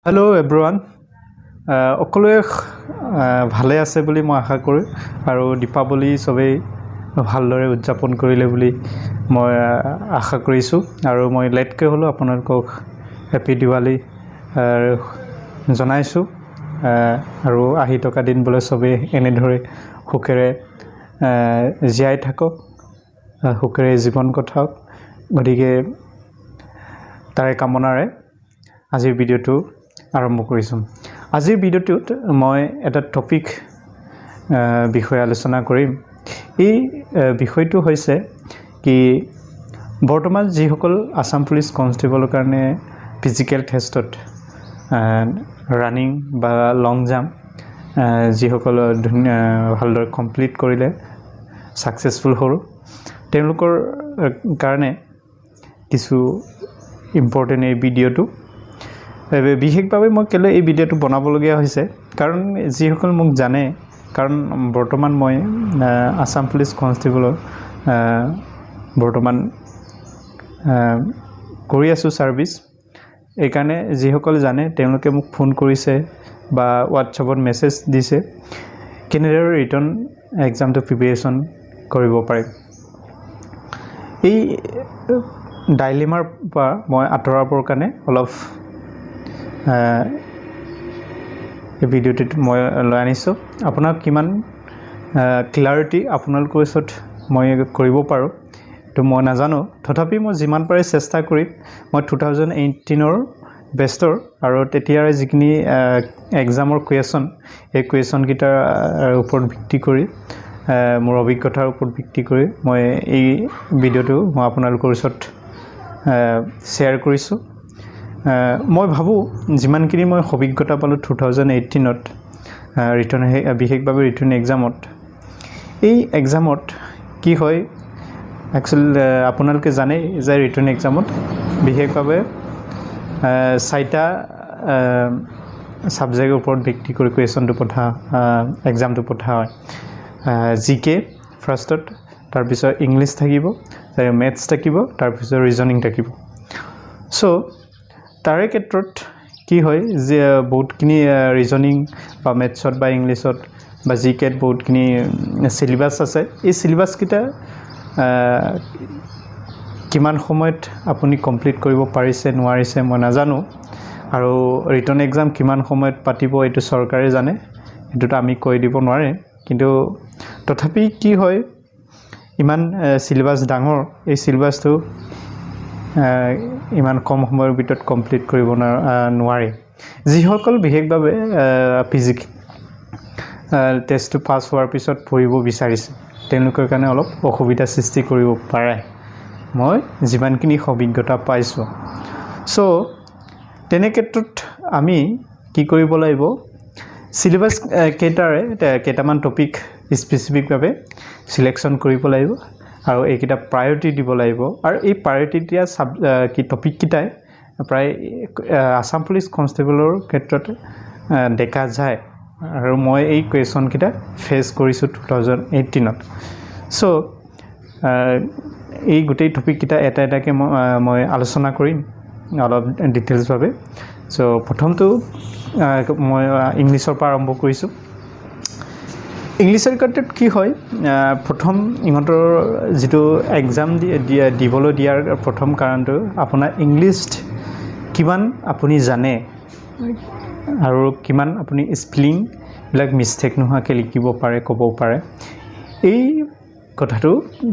Hello everyone. সকলোৱে ভালে আছে বুলি মই আশা কৰোঁ আৰু দীপাৱলী সবেই ভালদৰে উদযাপন কৰিলে বুলি মই আশা কৰিছোঁ আৰু মই লেটকে হলো আপোনালোকক হেপী দিৱালী জনাইছোঁ আৰু আহি থকা দিনবোৰে সবেই এনেদৰে সুখেৰে জীয়াই থাকক সুখেৰে জীৱন কটাওক গতিকে তাৰে কামনাৰে আজিৰ ভিডিঅ'টো আৰম্ভ কৰিছোঁ আজিৰ ভিডিঅ'টোত মই এটা টপিক বিষয়ে আলোচনা কৰিম এই বিষয়টো হৈছে কি বৰ্তমান যিসকল আসাম পুলিচ কনষ্টেবলৰ কাৰণে ফিজিক্যাল টেষ্টত ৰানিং বা লং জাম্প যিসকল ভালদৰে কমপ্লিট কৰিলে সাকসেসফুল হ'ল তেওঁলোকৰ কাৰণে কিছু ইম্পৰ্টেন্ট এই ভিডিঅ'টো বিশেষভাৱে মই কেলে এই ভিডিঅ'টো বনাবলগীয়া হৈছে কাৰণ যিসকল মোক জানে কাৰণ বৰ্তমান মই আসাম পুলিচ কনষ্টেবলৰ বৰ্তমান কৰি আছো সাৰ্ভিস এই কাৰণে যিসকল জানে তেওঁলোকে মোক ফোন কৰিছে বা WhatsAppত মেছেজ দিছে কেনেদৰে ৰিটাৰ্ণ এক্সামটো প্ৰিপাৰেচন কৰিব পাৰে এই ডাইলেমাৰ পৰা মই আঁতৰাবৰ কাৰণে অলপ এই ভিডিঅ'টোত মই লৈ আনিছোঁ আপোনাক কিমান ক্লাৰিটি আপোনালোকৰ ওচৰত মই কৰিব পাৰোঁ তো মই নাজানো তথাপি মই যিমান পাৰে চেষ্টা কৰিম মই 2018 বেষ্টৰ আৰু তেতিয়াৰ যিখিনি এক্সামৰ কুৱেশ্যন এই কুৱেশ্যন কিটাৰ ওপৰত ভিত্তি কৰি মোৰ অভিজ্ঞতাৰ ওপৰত ভিত্তি কৰি মই এই ভিডিঅ'টো মই আপোনালোকৰ ওচৰত শ্বেয়াৰ কৰিছোঁ মই ভাবো যিমানখিনি মই অভিজ্ঞতা পালো 2018ত ৰিটাৰ্ণ বিশেষভাৱে ৰিটাৰ্ণ এক্সামত এই এক্সামত কি হয় একচুৱেলি আপোনালোকে জানে যে ৰিটাৰ্ণ এক্সামত বিশেষভাৱে চাইটা সাবজেক্টৰ ওপৰত ভিত্তি কৰি কুৱেশ্যনটো পঠা এক্সামটো পঠা হয় জিকে ফাৰ্ষ্টত তাৰ পিছত ইংলিশ থাকিব তাৰ মেথছ থাকিব তাৰ পিছত ৰিজনিং থাকিব সো তাৰে ক্ষেত্ৰত কি হয় যে বহুতখিনি ৰিজনিং বা মেথছত বা ইংলিশত বা জিকেত বহুতখিনি সিলেবাস আছে এই সিলেবাস কিটা কিমান সময়ত আপুনি কমপ্লিট কৰিব পাৰিছে নোৱাৰিছে মই নাজানো আৰু ৰিটাৰ্ণ এক্সাম কিমান সময়ত পাতিব এইটো চৰকাৰে জানে এটোটা আমি কৈ দিব নোৱাৰে কিন্তু তথাপি কি হয় ইমান সিলেবাস ডাঙৰ এই সিলেবাসটো ইমান কম সময়ৰ ভিতৰত কমপ্লিট কৰিব নোৱাৰে যিসকল বিশেষভাৱে ফিজিক্স টেষ্টটো পাছ হোৱাৰ পিছত পঢ়িব বিচাৰিছে তেওঁলোকৰ কাৰণে অলপ অসুবিধা সৃষ্টি কৰিব পাৰে মই যিমানখিনি অভিজ্ঞতা পাইছো সো তেনে ক্ষেত্ৰত আমি কি কৰিব লাগিব সিলেবাস কেটাৰে কেটামান টপিক স্পেসিফিকভাৱে সিলেকশন কৰিব লাগিব আৰু এইকিটা প্ৰায়োৰিটি দিব লাগিব আৰু এই প্ৰায়োৰিটি দিয়া কি টপিক কিটাই প্ৰায় আসাম পুলিচ কনষ্টেবলৰ ক্ষেত্ৰত দেখা যায় আৰু মই এই কুৱেশ্যন কিটা ফেস কৰিছো 2018ত সো এই গোটেই টপিক কিটা এটা এটাকে মই আলোচনা কৰিম অলপ ডিটেইলছ ভাৱে সো প্ৰথমটো মই ইংলিশৰ পৰা আৰম্ভ কৰিছো ইংলিশৰ ক্ষেত্ৰত কি হয় প্ৰথম ইহঁতৰ যেটো এক্সাম দিবলৈ দিয়াৰ প্ৰথম কাৰণটো আপোনাৰ ইংলিশ কিমান আপুনি জানে আৰু কিমান আপুনি স্পেলিং বিলাক মিস্টেক নোহোৱাকৈ লিখিব পাৰে ক'ব পাৰে এই কথাটো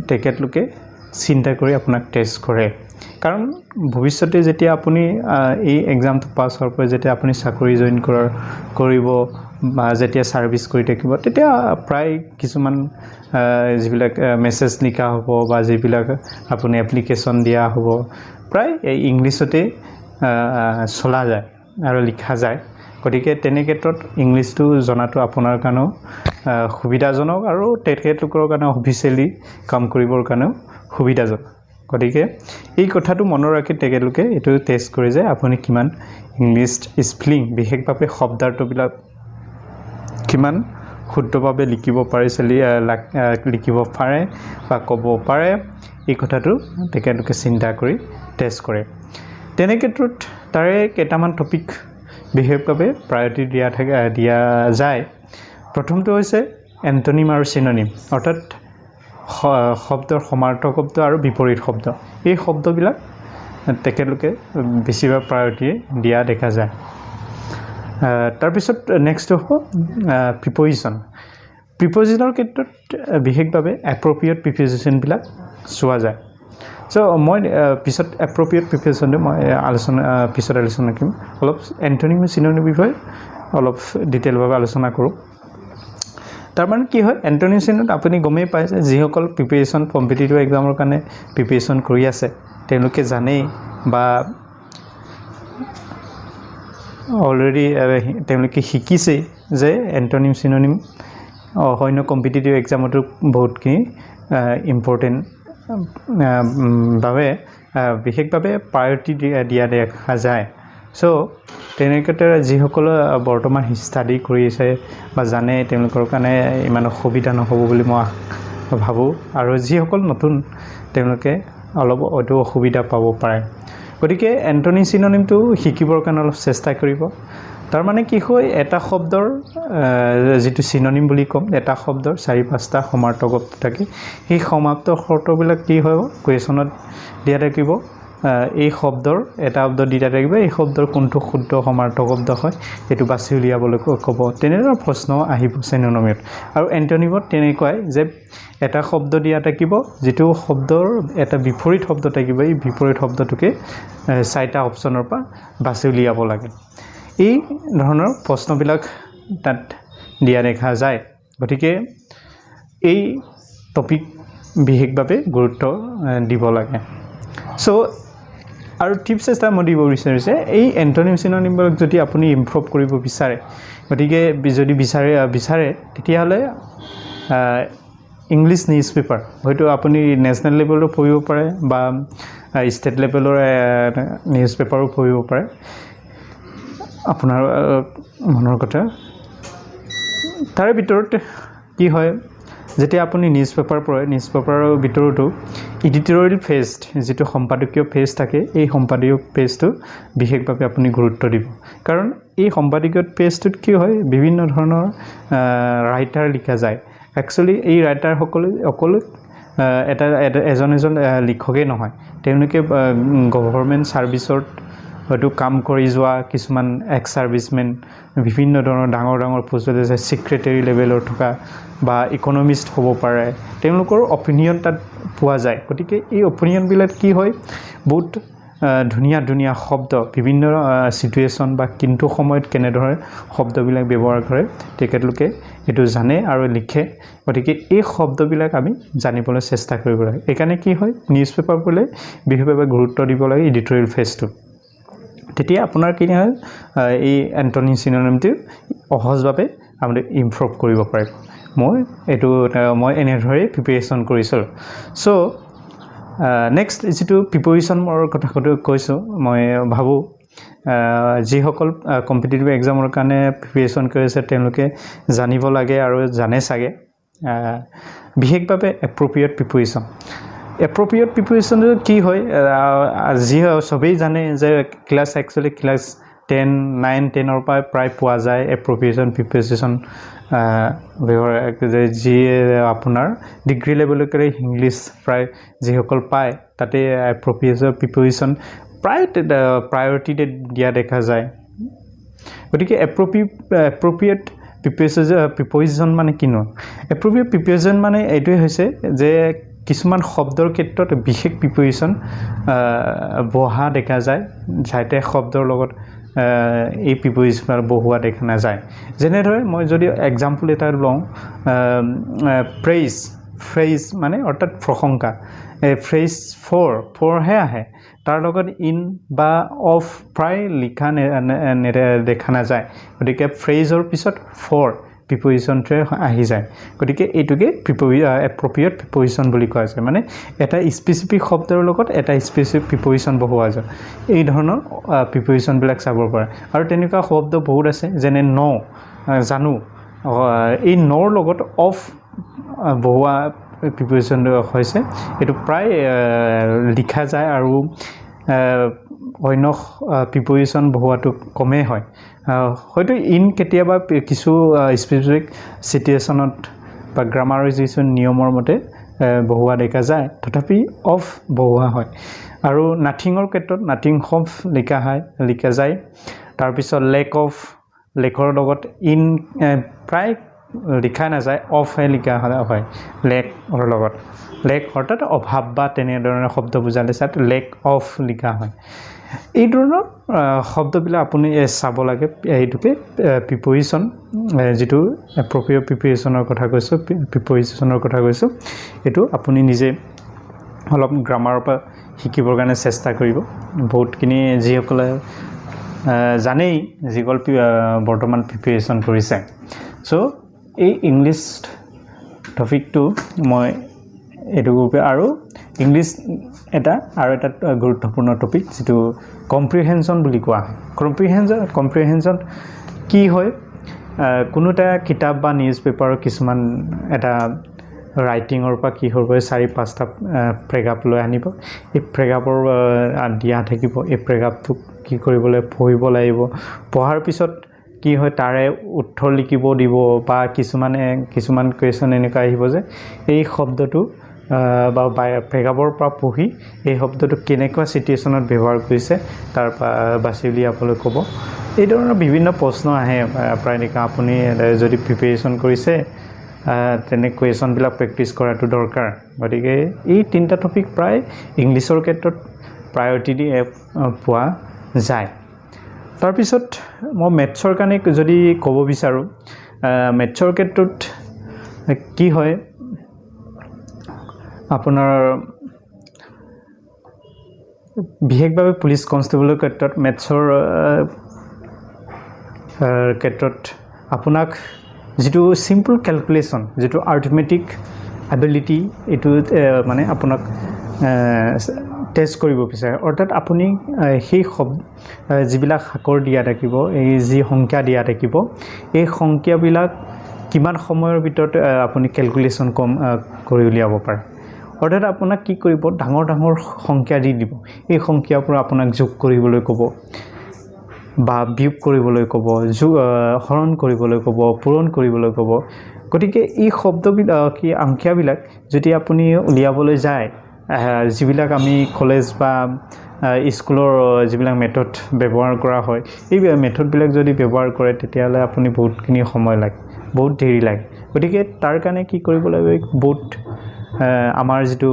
তেখেতলোকে চিন্তা কৰি আপোনাক টেষ্ট কৰে কাৰণ ভৱিষ্যতে যেতিয়া আপুনি এই এক্সামটো পাছ হোৱাৰ পৰা যেতিয়া আপুনি চাকৰি জয়েন কৰিব বা যেতিয়া সাৰ্ভিস কৰি থাকিব তেতিয়া প্ৰায় কিছুমান যিবিলাক মেছেজ লিখা হ'ব বা যিবিলাক আপুনি এপ্লিকেশন দিয়া হ'ব প্ৰায় এই ইংলিশতে চলা যায় আৰু লিখা যায় গতিকে তেনে ক্ষেত্ৰত ইংলিশটো জনাটো আপোনাৰ কাৰণেও সুবিধাজনক আৰু তেখেতলোকৰ কাৰণে অফিচিয়েলি কাম কৰিবৰ কাৰণেও সুবিধাজনক গতিকে এই কথাটো মনত ৰাখি তেখেতলোকে এটো টেষ্ট কৰি যে আপুনি কিমান ইংলিশ স্পেলিং বিশেষভাৱে শব্দাৰ্থবিলাক কিমান শুদ্ধভাৱে লিখিব পাৰিছে লিখিব পাৰে বা ক'ব পাৰে এই কথাটো তেখেতলোকে চিন্তা কৰি টেষ্ট কৰে তেনে ক্ষেত্ৰত তাৰে কেইটামান টপিক বিশেষভাৱে প্ৰায়ৰিটি দিয়া যায় প্ৰথমটো হৈছে এণ্টনিম আৰু চিনোনিম অৰ্থাৎ শব্দৰ সমাৰ্থক শব্দ আৰু বিপৰীত শব্দ এই শব্দবিলাক তেখেতলোকে বেছিভাগ প্ৰায়ৰিটি দিয়া দেখা যায় তাৰপিছত নেক্সট হ'ব প্ৰিপজিশ্যনৰ ক্ষেত্ৰত বিশেষভাৱে এপ্ৰপ্ৰিয়েট প্ৰিপজিশ্যনবিলাক চোৱা যায় চ' মই পিছত এপ্ৰপ্ৰিয়েট প্ৰিপজিশ্যনটো মই পিছত আলোচনা কৰিম অলপ এণ্টনিম চিনোনিম বিষয়ে অলপ ডিটেইলভাৱে আলোচনা কৰোঁ তাৰমানে কি হয় এণ্টনিম চিনোনিম আপুনি গমেই পায় যে যিসকল প্ৰিপেৰেশ্যন কম্পিটিটিভ এক্সামৰ কাৰণে প্ৰিপেৰেশ্যন কৰি আছে তেওঁলোকে জানেই বা অলৰেডি তেওঁলোকে শিকিছেই যে এণ্টনিম চিনোনিম অন্য কম্পিটিটিভ এক্সামতো বহুতখিনি ইম্পৰ্টেণ্ট বাবে বিশেষভাৱে প্ৰায়ৰিটি দিয়া দেখা যায় চ' তেনেক্ষেত্ৰত যিসকলে বৰ্তমান ষ্টাডি কৰি আছে বা জানে তেওঁলোকৰ কাৰণে ইমান অসুবিধা নহ'ব বুলি মই ভাবোঁ আৰু যিসকল নতুন তেওঁলোকে অলপ হয়তো অসুবিধা পাব পাৰে গতিকে এণ্টনিম চিনোনিমটো শিকিবৰ কাৰণে অলপ চেষ্টা কৰিব তাৰমানে কি হয় এটা শব্দৰ যিটো চিনোনিম বুলি ক'ম এটা শব্দৰ 4-5টা সমাৰ্থক শব্দ থাকে সেই সমাপ্ত শব্দবিলাক কি হয় কুৱেশ্যনত দিয়া থাকিব এই শব্দৰ এটা শব্দ দিয়া থাকিব এই শব্দৰ কোনটো শুদ্ধ সমাৰ্থক শব্দ হয় এইটো বাছি উলিয়াবলৈ ক'ব তেনেধৰণৰ প্ৰশ্ন আহিব চিনোনিমত আৰু এণ্টনিমত তেনেকুৱাই যে এটা শব্দ দিয়া থাকিব যিটো শব্দৰ এটা বিপৰীত শব্দ থাকিব এই বিপৰীত শব্দটোকে 4টা অপশ্যনৰ পৰা বাছি উলিয়াব লাগে এই ধৰণৰ প্ৰশ্নবিলাক তাত দিয়া দেখা যায় গতিকে এই টপিক বিশেষভাৱে গুৰুত্ব দিব লাগে চ' আৰু টিপছ এটা মই দিব বিচাৰিছে এই এণ্টনিম চিনোনিমবিলাক যদি আপুনি ইমপ্ৰুভ কৰিব বিচাৰে গতিকে যদি বিচাৰে তেতিয়াহ'লে ইংলিছ নিউজ পেপাৰ হয়তো আপুনি নেশ্যনেল লেভেলৰ পঢ়িব পাৰে বা ষ্টেট লেভেলৰ নিউজ পেপাৰো পঢ়িব পাৰে আপোনাৰ মনৰ কথা তাৰে ভিতৰত কি হয় যেতিয়া আপুনি নিউজ পেপাৰ পঢ়ে নিউজ পেপাৰৰ ভিতৰতো এডিটৰিয়েল পেজ যিটো সম্পাদকীয় পেজ থাকে এই সম্পাদকীয় পেজটো বিশেষভাৱে আপুনি গুৰুত্ব দিব কাৰণ এই সম্পাদকীয় পেজটোত কি হয় বিভিন্ন ধৰণৰ ৰাইটাৰ লিখা যায় একচুৱেলি এই ৰাইটাৰসকলে অকল এজন লিখকেই নহয় তেওঁলোকে গভৰ্ণমেণ্ট ছাৰ্ভিচত হয়তো কাম কৰি যোৱা কিছুমান এক্স ছাৰ্ভিচমেন বিভিন্ন ধৰণৰ ডাঙৰ পোষ্টত আছে ছেক্ৰেটাৰী লেভেলৰ থকা বা ইকনমিষ্ট হ'ব পাৰে তেওঁলোকৰ অপিনিয়ন তাত পোৱা যায় গতিকে এই অপিনিয়নবিলাক কি হয় বহুত ধুনীয়া শব্দ বিভিন্ন সিচুৱেশ্যন বা কিন্তু সময়ত কেনেদৰে শব্দবিলাক ব্যৱহাৰ কৰে তেখেতলোকে এইটো জানে আৰু লিখে গতিকে এই শব্দবিলাক আমি জানিবলৈ চেষ্টা কৰিব লাগে এইকাৰণে কি হয় নিউজ পেপাৰ পঢ়িলে বিশেষভাৱে গুৰুত্ব দিব লাগে এডিটৰিয়েল পেজটো তেতিয়া আপোনাৰ কি হয় এই এণ্টনিম চিনোনিমটো সহজভাৱে আপুনি ইমপ্ৰুভ কৰিব পাৰিব মই এনেদৰে প্ৰিপেৰেশ্যন কৰিছিলোঁ চ' নেক্সট যিটো প্ৰিপজিশ্যনৰ কথা কৈছোঁ মই ভাবোঁ যিসকল কম্পিটিটিভ এক্সামৰ কাৰণে প্ৰিপেৰেশ্যন কৰি আছে তেওঁলোকে জানিব লাগে আৰু জানে চাগে বিশেষভাৱে এপ্ৰপ্ৰিয়েট প্ৰিপজিশ্যনটো কি হয় যি সবেই জানে যে ক্লাছ 9-10ৰ পৰা প্ৰায় পোৱা যায় প্ৰিপজিশ্যন যিয়ে আপোনাৰ ডিগ্ৰী লেভেললৈকে ইংলিছ প্ৰায় যিসকল পায় তাতে প্ৰিপজিশ্যন প্ৰায় প্ৰায়ৰিটি দিয়া দেখা যায় গতিকে এপ্ৰপ্ৰিয়েট প্ৰিপজিশ্যন মানে কিনো এপ্ৰপ্ৰিয়েট প্ৰিপজিশ্যন মানে এইটোৱে হৈছে যে কিছুমান শব্দৰ ক্ষেত্ৰত বিশেষ প্ৰিপজিশ্যন বহা দেখা যায় যাতে শব্দৰ লগত এই প্ৰিপজিশ্যন বহুৱা দেখা নাযায় যেনেদৰে মই যদি এক্সাম্পল এটা লওঁ ফ্ৰেজ মানে অৰ্থাৎ প্ৰশংসা ফ্ৰেজ ফৰহে আহে তাৰ লগত ইন বা অফ প্ৰায় লিখা দেখা নাযায় গতিকে ফ্ৰেজৰ পিছত ফৰ প্ৰিপজিশ্যনটোৱে আহি যায় গতিকে এইটোকে এপ্ৰপ্ৰিয়েট প্ৰিপজিশ্যন বুলি কোৱা যায় মানে এটা স্পেচিফিক শব্দৰ লগত এটা স্পেচিফিক প্ৰিপজিশ্যন বহুৱা যায় এই ধৰণৰ প্ৰিপজিশ্যনবিলাক চাব পাৰে আৰু তেনেকুৱা শব্দ বহুত আছে যেনে জানো এই নৰ লগত অফ বহুৱা প্ৰিপজিশ্যন হৈছে এইটো প্ৰায় লিখা যায় আৰু অন্য প্ৰিপ'জিশ্যন বহুৱাটো কমেই হয় হয়তো ইন কেতিয়াবা কিছু স্পেচিফিক চিটুৱেশ্যনত বা গ্ৰামাৰাইজেশ্যন নিয়মৰ মতে বহুৱা দেখা যায় তথাপি অফ বহুৱা হয় আৰু নাথিঙৰ ক্ষেত্ৰত নাথিং অফ লিখা যায় তাৰপিছত লেকৰ লগত ইন প্ৰায় লিখা নাযায় অফহে লিখা হয় লেকৰ লগত লেক অৰ্থাৎ অভাৱ বা তেনেধৰণৰ শব্দ বুজালে তাত লেক অফ লিখা হয় এই ধৰণৰ শব্দবিলাক আপুনি চাব লাগে এইটোকে প্ৰিপ'জিশ্যন যিটো এপ্ৰপ্ৰিয়েট প্ৰিপ'জিশ্যনৰ কথা কৈছোঁ এইটো আপুনি নিজে অলপ গ্ৰামাৰৰ পৰা শিকিবৰ কাৰণে চেষ্টা কৰিব বহুতখিনি যিসকলে জানেই যিসকল বৰ্তমান প্ৰিপেৰেশ্যন কৰিছে চ' এই ইংলিছ টপিকটো মই এইটো গ্ৰুপে আৰু ইংলিছ এটা গুৰুত্বপূৰ্ণ টপিক যিটো কম্প্ৰিহেনশ্যন বুলি কোৱা হয় কম্প্ৰিহেনশ্যন কি হয় কোনো এটা কিতাপ বা নিউজ পেপাৰৰ কিছুমান এটা ৰাইটিঙৰ পৰা কি হ'ব 4-5টা প্ৰেগাপ লৈ আনিব এই প্ৰেগাপৰ দিয়া থাকিব এই প্ৰেগাপটোক কি কৰিবলৈ পঢ়িব লাগিব পঢ়াৰ পিছত কি হয় তাৰে উত্তৰ লিখিব দিব বা কিছুমান কুৱেশ্যন এনেকুৱা আহিব যে এই শব্দটো বা প্ৰেগাপৰ পৰা পঢ়ি এই শব্দটো কেনেকুৱা চিটুৱেশ্যনত ব্যৱহাৰ কৰিছে তাৰ পৰা বাছি উলিয়াবলৈ ক'ব এই ধৰণৰ বিভিন্ন প্ৰশ্ন আহে প্ৰায় এনেকুৱা আপুনি যদি প্ৰিপেৰেশ্যন কৰিছে তেনে কুৱেশ্যনবিলাক প্ৰেক্টিছ কৰাটো দৰকাৰ গতিকে এই 3টা টপিক প্ৰায় ইংলিছৰ ক্ষেত্ৰত প্ৰায়ৰিটি দি পোৱা যায় তাৰপিছত মই মেথছৰ কাৰণে যদি ক'ব বিচাৰোঁ মেথছৰ ক্ষেত্ৰত কি হয় আপোনাৰ বিশেষভাৱে পুলিচ কনষ্টেবলৰ ক্ষেত্ৰত মেথছৰ ক্ষেত্ৰত আপোনাক যিটো সিম্পল ক্যালকুলেশন যেটো আৰ্থমেটিক এবিলিটি এটো মানে আপোনাক টেস্ট কৰিব বিচাৰে অৰ্থাৎ আপুনি সেই যিবিলাক হাকৰ দিয়া থাকিব এই যি সংখ্যা দিয়া থাকিব এই সংখ্যাবিলাক কিমান সময়ৰ ভিতৰত আপুনি ক্যালকুলেশন কৰি উলিয়াব পাৰে অৰ্থাৎ আপোনাক কি কৰিব ডাঙৰ ডাঙৰ সংখ্যা দি দিব এই সংখ্যাৰ পৰা আপোনাক যোগ কৰিবলৈ ক'ব বা বিয়োগ কৰিবলৈ ক'ব হৰণ কৰিবলৈ ক'ব পূৰণ কৰিবলৈ ক'ব গতিকে এই শব্দবিলাক কি সংখ্যাবিলাক যদি আপুনি উলিয়াবলৈ যায় যিবিলাক আমি কলেজ বা স্কুলৰ যিবিলাক মেথড ব্যৱহাৰ কৰা হয় এই মেথডবিলাক যদি ব্যৱহাৰ কৰে তেতিয়ালে আপুনি বহুতখিনি সময় লাগে বহুত দেৰি লাগে গতিকে তাৰ কাৰণে কি কৰিব লাগে বহুত আমাৰ যেটো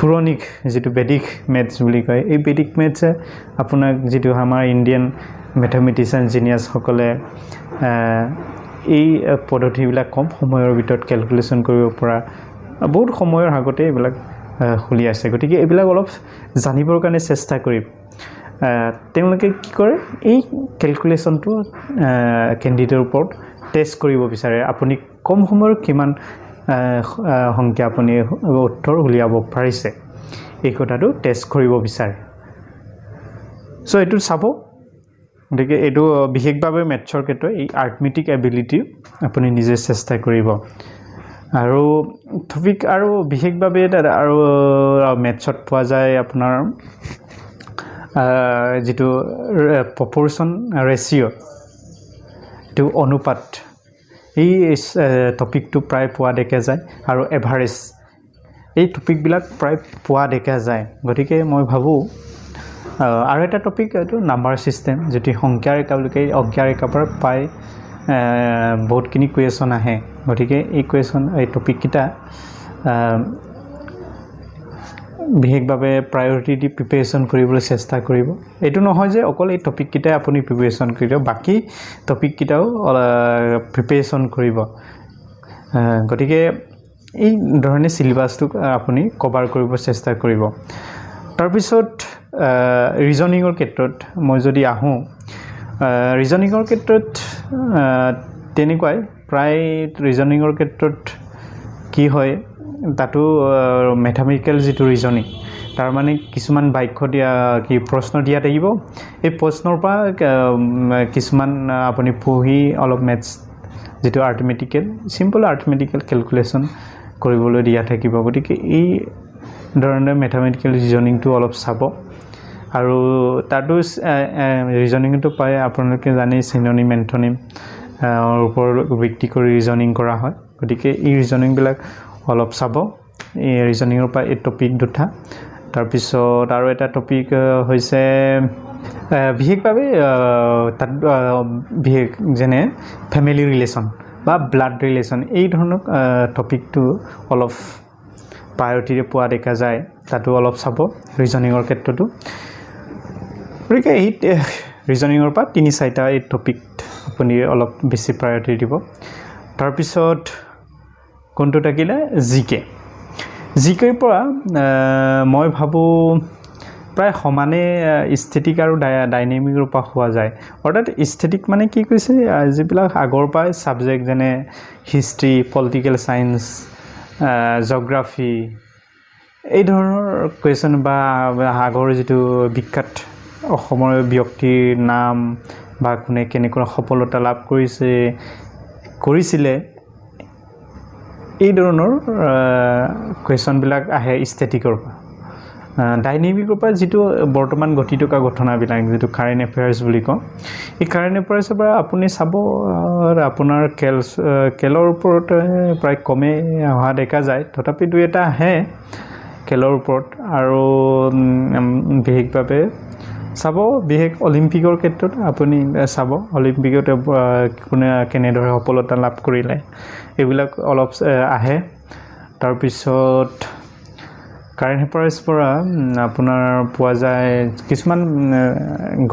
পুৰণিক যেটো বেদিক মেথছ বুলি কয় এই বেদিক মেথছে আপোনাক যেটো আমাৰ ইন্ডিয়ান ম্যাথমেটিশিয়ান জিনিয়াস সকলে এই পদ্ধতিবিলাক কম সময়ৰ ভিতৰত ক্যালকুলেশন কৰিব পৰা বহুত সময়ৰ আগতে এইবিলাক খুলি আছে গতিকে এইবিলাক অলপ জানিবৰ কাৰণে চেষ্টা কৰিম তেওঁলোকে কি কৰে এই ক্যালকুলেশনটো ক্যান্ডিডেটৰ ওপৰত টেস্ট কৰিব বিচাৰে আপুনি কম সময়ৰ কিমান সংখ্যা আপুনি উত্তৰ উলিয়াব পাৰিছে এই কথাটো টেস্ট কৰিব বিচাৰে সো এটো চাব গতিকে এটো বিশেষভাৱে মেথছৰ ক্ষেত্ৰত এই আৰ্থমেটিক এবিলিটি আপুনি নিজে চেষ্টা কৰিব আৰু টপিক আৰু বিশেষভাৱে আৰু মেথছত পোৱা যায় আপোনাৰ যেটো প্ৰপৰচন ৰেশিও to অনুপাত এই টপিকটো প্ৰায় পোৱা দেখা যায় আৰু এভাৰেজ এই টপিকবিলাক প্ৰায় পোৱা দেখা যায় গতিকে মই ভাবো আৰু এটা টপিক এইটো নাম্বাৰ সিস্টেম যেটি সংখ্যা ৰেখা বুলি কয় সংখ্যা ৰেখা পৰা পাই বহুতখিনি কুৱেশ্যন আহে গতিকে এই কুৱেশ্যন এই টপিক কিটা বিশেষভাৱে প্ৰায়োৰিটি দি প্ৰিপেৰেশ্যন কৰিবলৈ চেষ্টা কৰিব এটো নহয় যে অকল এই টপিক কিটা আপুনি প্ৰিপেৰেশ্যন কৰিব বাকি টপিক কিটাও প্ৰিপেৰেশ্যন কৰিব গতিকে এই ধৰণে সিলেবাসটো আপুনি কভাৰ কৰিব চেষ্টা কৰিব তাৰ পিছত ৰিজনিংৰ ক্ষেত্ৰত মই যদি আহো ৰিজনিংৰ ক্ষেত্ৰত তেনেকৈ প্ৰায় ৰিজনিংৰ ক্ষেত্ৰত কি হয় তাতো ম্যাথমেটিক্যাল যেটো ৰিজনিং তাৰ মানে কিছুমান বাক্য দিয়া কি প্ৰশ্ন দিয়া থাকিব এই প্ৰশ্নৰ পৰা কিছুমান আপুনি পঢ়ি অলপ ম্যাথছ যেটো আৰ্থমেটিক্যাল সিম্পল আৰ্থমেটিক্যাল ক্যালকুলেশন কৰিবলৈ দিয়া থাকিব গতিকে এই ধৰণে ম্যাথমেটিক্যাল ৰিজনিংটো অলপ চাব আৰু তাতো ৰিজনিংটো পায় আপোনালোকে জানেই চিনোনিম এন্টোনিম ওপৰত ভিত্তি কৰি ৰিজনিং কৰা হয় গতিকে এই ৰিজনিংবিলাক অলপ চাব এই ৰিজনিংৰ পৰা এই টপিক দুটা তাৰপিছত আৰু এটা টপিক হৈছে বিশেষভাৱে তাত বিশেষ যেনে ফেমিলি ৰিলেশ্যন বা ব্লাড ৰিলেশ্যন এই ধৰণৰ টপিকটো অলপ প্ৰায়ৰিটিৰে পোৱা দেখা যায় তাতো অলপ চাব ৰিজনিংৰ ক্ষেত্ৰতো গতিকে এই ৰিজনিংৰ পৰা 3-4টা এই টপিক আপুনি অলপ বেছি প্ৰায়ৰিটি দিব তাৰপিছত কোনটো থাকিলে জিকেৰ পৰা মই ভাবোঁ প্ৰায় সমানে স্থিতিক আৰু ডাইনামিকৰ পৰা হোৱা যায় অৰ্থাৎ স্থিতিক মানে কি কৈছে যিবিলাক আগৰ পৰাই ছাবজেক্ট যেনে হিষ্ট্ৰী পলিটিকেল চায়েন্স জিঅ'গ্ৰাফি এই ধৰণৰ কুৱেশ্যন বা আগৰ যিটো বিখ্যাত অসমৰ ব্যক্তিৰ নাম বা কোনে কেনেকুৱা সফলতা লাভ কৰিছিলে এই ধৰণৰ কুৱেশ্যনবিলাক আহে স্থিতিকৰ পৰা ডাইনামিকৰ পৰা যিটো বৰ্তমান ঘটি থকা ঘটনাবিলাক যিটো কাৰেণ্ট এফেয়াৰ্ছ বুলি কওঁ এই কাৰেণ্ট এফেয়াৰ্ছৰ পৰা আপুনি চাব আপোনাৰ কেলৰ ওপৰত প্ৰায় কমে অহা দেখা যায় তথাপি দুই এটা আহে কেলৰ ওপৰত আৰু বিশেষভাৱে চাব বিশেষ অলিম্পিকৰ ক্ষেত্ৰত আপুনি চাব অলিম্পিকত কোনে কেনেদৰে সফলতা লাভ কৰিলে এইবিলাক অলপ আহে তাৰপিছত কাৰেণ্ট এফেয়াৰ্ছ পৰা আপোনাৰ পোৱা যায় কিছুমান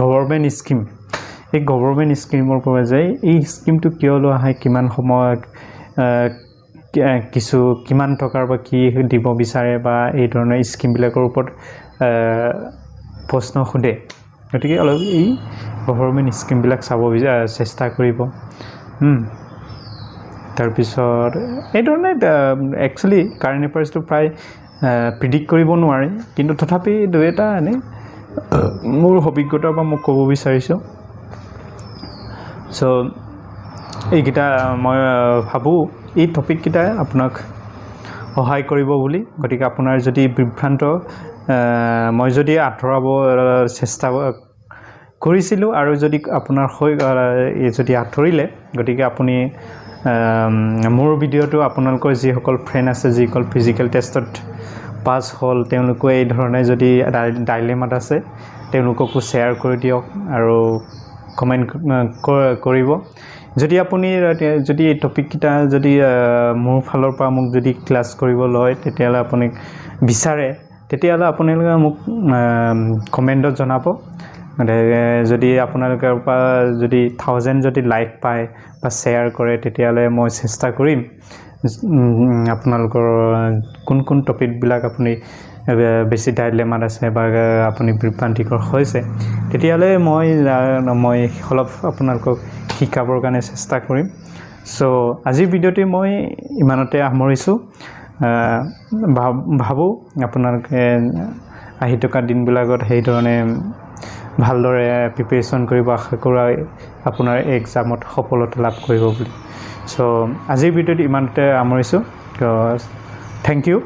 গভৰ্ণমেণ্ট স্কিম এই গভৰ্ণমেণ্ট স্কিমৰ পোৱা যায় এই স্কিমটো কিয় লোৱা হয় কিমান সময়ত কিমান টকাৰ বা কি দিব বিচাৰে বা এই ধৰণৰ স্কিমবিলাকৰ ওপৰত প্ৰশ্ন সোধে গতিকে অলপ এই গভৰ্ণমেণ্ট স্কিমবিলাক চাব চেষ্টা কৰিব তাৰপিছত এই ধৰণে একচুৱেলি কাৰেণ্ট এফেয়াৰ্ছটো প্ৰায় প্ৰিডিক্ট কৰিব নোৱাৰে কিন্তু তথাপি দুই এটা এনেই মোৰ অভিজ্ঞতাৰ পৰা মই ক'ব বিচাৰিছোঁ চ' এইকেইটা মই ভাবোঁ এই টপিককেইটাই আপোনাক সহায় কৰিব বুলি গতিকে আপোনাৰ যদি বিভ্ৰান্ত মই যদি আঁতৰাব চেষ্টা কৰিছিলোঁ আৰু যদি আপোনাৰ যদি আঁতৰিলে গতিকে আপুনি মোৰ ভিডিঅ'টো আপোনালোকৰ যিসকল ফ্ৰেণ্ড আছে যিসকল ফিজিকেল টেষ্টত পাছ হ'ল তেওঁলোকে এই ধৰণে যদি ডাইলেমাত আছে তেওঁলোককো শ্বেয়াৰ কৰি দিয়ক আৰু কমেণ্ট কৰিব যদি আপুনি যদি এই টপিককেইটা যদি মোৰ ফালৰ পৰা মোক যদি ক্লাছ কৰিব লয় তেতিয়াহ'লে আপুনি বিচাৰে তেতিয়াহ'লে আপোনালোকে মোক কমেণ্টত জনাব যদি আপোনালোকৰ পৰা যদি 1000 যদি লাইক পায় বা শ্বেয়াৰ কৰে তেতিয়াহ'লে মই চেষ্টা কৰিম আপোনালোকৰ কোন টপিকবিলাক আপুনি বেছি ডাইলেমাত আছে বা আপুনি বিভ্ৰান্তিকৰ হৈছে তেতিয়াহ'লে মই অলপ আপোনালোকক শিকাবৰ কাৰণে চেষ্টা কৰিম চ' আজিৰ ভিডিঅ'টি মই ইমানতে সামৰিছোঁ ভাবোঁ আপোনালোকে আহি থকা দিনবিলাকত সেইধৰণে ভালদৰে প্ৰিপেৰেশ্যন কৰিব আশা কৰা আপোনাৰ এক্সামত সফলতা লাভ কৰিব বুলি চ' আজিৰ ভিডিঅ'টি ইমানতে সামৰিছোঁ থেংক ইউ